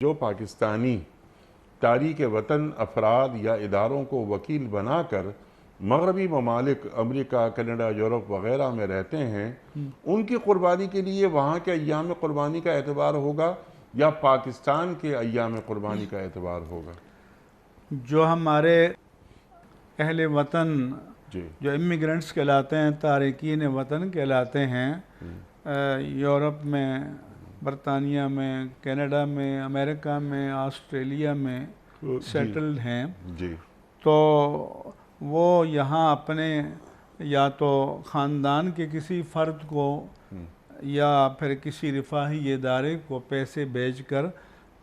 جو پاکستانی تاریک وطن افراد یا اداروں کو وکیل بنا کر مغربی ممالک امریکہ، کینیڈا، یورپ وغیرہ میں رہتے ہیں، ان کی قربانی کے لیے وہاں کے ایام قربانی کا اعتبار ہوگا یا پاکستان کے ایام قربانی کا اعتبار ہوگا؟ جو ہمارے اہل وطن جی جو امیگرنٹس کہلاتے ہیں، تارکین وطن کہلاتے ہیں، یورپ میں، برطانیہ میں، کینیڈا میں، امریکہ میں، آسٹریلیا میں سیٹلڈ ہیں، جی تو وہ یہاں اپنے یا تو خاندان کے کسی فرد کو یا پھر کسی رفاہی ادارے کو پیسے بھیج کر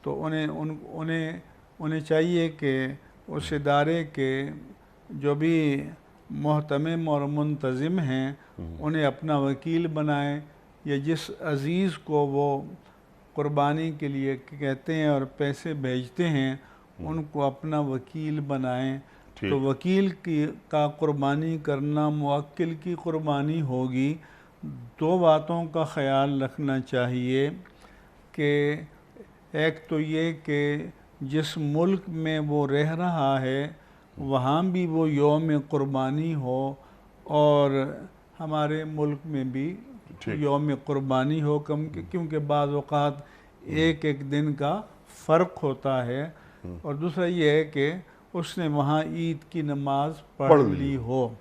تو انہیں چاہیے کہ اس ادارے کے جو بھی محتمم اور منتظم ہیں انہیں اپنا وکیل بنائیں، یا جس عزیز کو وہ قربانی کے لیے کہتے ہیں اور پیسے بھیجتے ہیں ان کو اپنا وکیل بنائیں۔ تو وکیل کا قربانی کرنا موکل کی قربانی ہوگی۔ دو باتوں کا خیال رکھنا چاہیے کہ ایک تو یہ کہ جس ملک میں وہ رہ رہا ہے وہاں بھی وہ یوم قربانی ہو، اور ہمارے ملک میں بھی یوم قربانی ہو، کیونکہ بعض اوقات ایک دن کا فرق ہوتا ہے، اور دوسرا یہ ہے کہ اس نے وہاں عید کی نماز پڑھ لی ہو۔